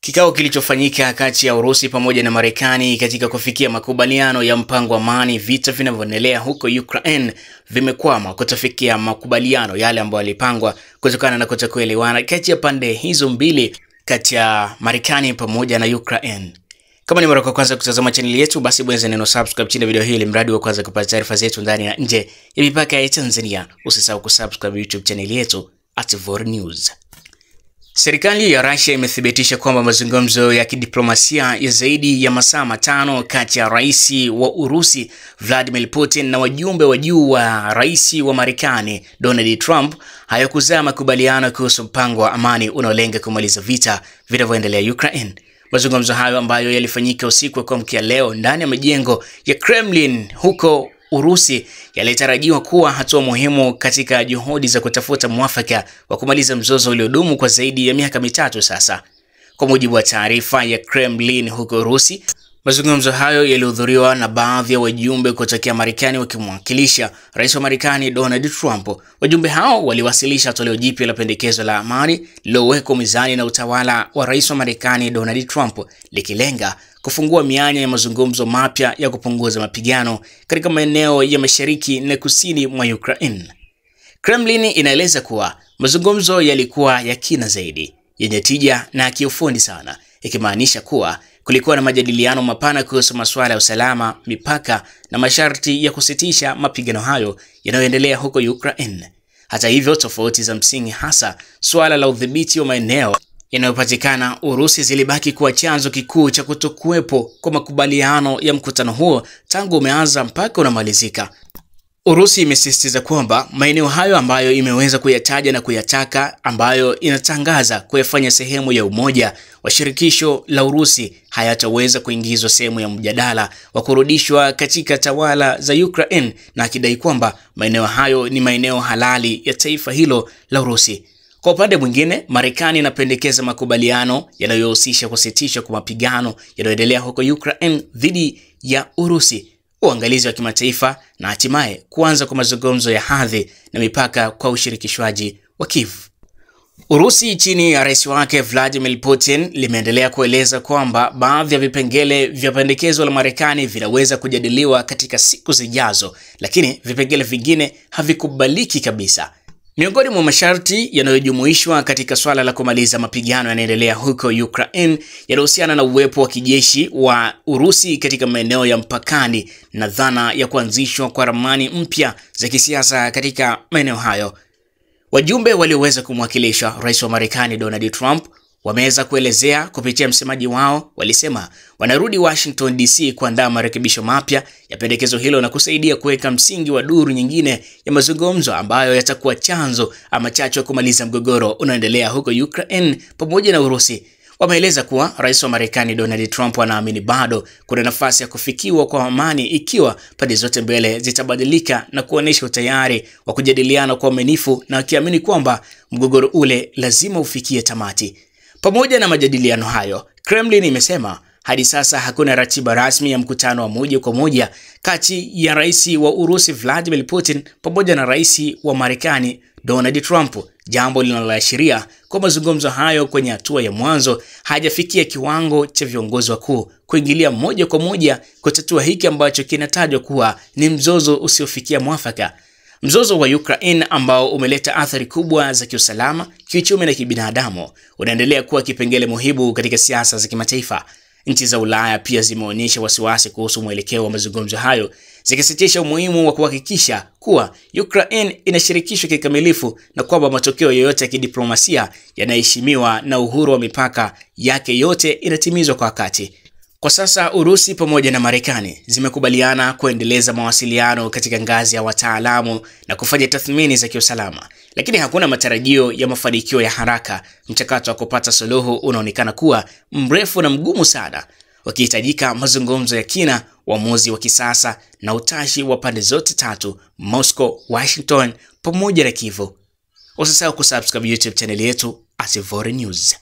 Kikao kilichofanyika kati ya Urusi pamoja na Marekani katika kufikia makubaliano ya mpango wa amani vita vinavyoendelea huko Ukraine vimekwama kutofikia makubaliano yale ambayo yalipangwa kutokana na kutokuelewana kati ya pande hizo mbili kati ya Marekani pamoja na Ukraine. Kama ni mara ya kwanza kutazama channel yetu, basi bonyeza neno subscribe chini ya video hii ili mradi wa kwanza kupata taarifa zetu ndani na nje ya mipaka ya Tanzania. Usisahau kusubscribe YouTube channel yetu @VorNews. Serikali ya Russia imethibitisha kwamba mazungumzo ya kidiplomasia ya zaidi ya masaa 5 kati ya rais wa Urusi Vladimir Putin na wajumbe wa juu wa rais wa Marekani Donald Trump hayakuzaa makubaliano kuhusu mpango wa amani unaolenga kumaliza vita vinavyoendelea Ukraine. Mazungumzo hayo ambayo yalifanyika usiku wa kuamkia leo ndani ya majengo ya Kremlin huko Urusi yalitarajiwa kuwa hatua muhimu katika juhudi za kutafuta mwafaka wa kumaliza mzozo uliodumu kwa zaidi ya miaka mitatu sasa. Kwa mujibu wa taarifa ya Kremlin huko Urusi, mazungumzo hayo yalihudhuriwa na baadhi ya wajumbe kutoka Marekani wakimwakilisha rais wa Marekani Donald Trump. Wajumbe hao waliwasilisha toleo jipya la pendekezo la amani lililowekwa mezani na utawala wa rais wa Marekani Donald Trump, likilenga kufungua mianya ya mazungumzo mapya ya kupunguza mapigano katika maeneo ya mashariki na kusini mwa Ukraine. Kremlin inaeleza kuwa mazungumzo yalikuwa ya kina zaidi, yenye tija na kiufundi sana, ikimaanisha kuwa kulikuwa na majadiliano mapana kuhusu masuala ya usalama, mipaka na masharti ya kusitisha mapigano hayo yanayoendelea huko Ukraine. Hata hivyo, tofauti za msingi, hasa suala la udhibiti wa maeneo yanayopatikana Urusi, zilibaki kuwa chanzo kikuu cha kutokuwepo kwa makubaliano ya mkutano huo tangu umeanza mpaka unamalizika. Urusi imesisitiza kwamba maeneo hayo ambayo imeweza kuyataja na kuyataka, ambayo inatangaza kuyafanya sehemu ya umoja wa shirikisho la Urusi, hayataweza kuingizwa sehemu ya mjadala wa kurudishwa katika tawala za Ukraine, na akidai kwamba maeneo hayo ni maeneo halali ya taifa hilo la Urusi. Kwa upande mwingine, Marekani inapendekeza makubaliano yanayohusisha kusitishwa kwa mapigano yanayoendelea huko Ukraine dhidi ya Urusi, uangalizi wa kimataifa na hatimaye kuanza kwa mazungumzo ya hadhi na mipaka kwa ushirikishwaji wa Kiev. Urusi chini ya rais wake Vladimir Putin limeendelea kueleza kwamba baadhi ya vipengele vya pendekezo la Marekani vinaweza kujadiliwa katika siku zijazo, lakini vipengele vingine havikubaliki kabisa. Miongoni mwa masharti yanayojumuishwa katika swala la kumaliza mapigano yanaendelea huko Ukraine yanahusiana na uwepo wa kijeshi wa Urusi katika maeneo ya mpakani na dhana ya kuanzishwa kwa ramani mpya za kisiasa katika maeneo hayo. Wajumbe walioweza kumwakilisha rais wa Marekani Donald Trump wameweza kuelezea kupitia msemaji wao, walisema wanarudi Washington DC kuandaa marekebisho mapya ya pendekezo hilo na kusaidia kuweka msingi wa duru nyingine ya mazungumzo ambayo yatakuwa chanzo ama chachu ya kumaliza mgogoro unaoendelea huko Ukraine pamoja na Urusi. Wameeleza kuwa rais wa Marekani Donald Trump anaamini bado kuna nafasi ya kufikiwa kwa amani ikiwa pande zote mbele zitabadilika na kuonesha utayari wa kujadiliana kwa uaminifu, na akiamini kwamba mgogoro ule lazima ufikie tamati. Pamoja na majadiliano hayo, Kremlin imesema hadi sasa hakuna ratiba rasmi ya mkutano wa moja kwa moja kati ya rais wa Urusi Vladimir Putin pamoja na rais wa Marekani Donald Trump, jambo linaloashiria kwa mazungumzo hayo kwenye hatua ya mwanzo hajafikia kiwango cha viongozi wakuu kuingilia moja kwa moja kutatua hiki ambacho kinatajwa kuwa ni mzozo usiofikia mwafaka. Mzozo wa Ukraine ambao umeleta athari kubwa za kiusalama, kiuchumi na kibinadamu unaendelea kuwa kipengele muhimu katika siasa za kimataifa. Nchi za Ulaya pia zimeonyesha wasiwasi kuhusu mwelekeo wa mazungumzo hayo, zikisisitiza umuhimu wa kuhakikisha kuwa Ukraine inashirikishwa kikamilifu na kwamba matokeo yoyote ya kidiplomasia yanaheshimiwa na uhuru wa mipaka yake yote inatimizwa kwa wakati. Kwa sasa Urusi pamoja na Marekani zimekubaliana kuendeleza mawasiliano katika ngazi ya wataalamu na kufanya tathmini za kiusalama, lakini hakuna matarajio ya mafanikio ya haraka. Mchakato wa kupata suluhu unaonekana kuwa mrefu na mgumu sana, ukihitajika mazungumzo ya kina, uamuzi wa kisasa na utashi wa pande zote tatu: Moscow, Washington pamoja na Kiev. Usisahau kusubscribe YouTube channel yetu @VorNews.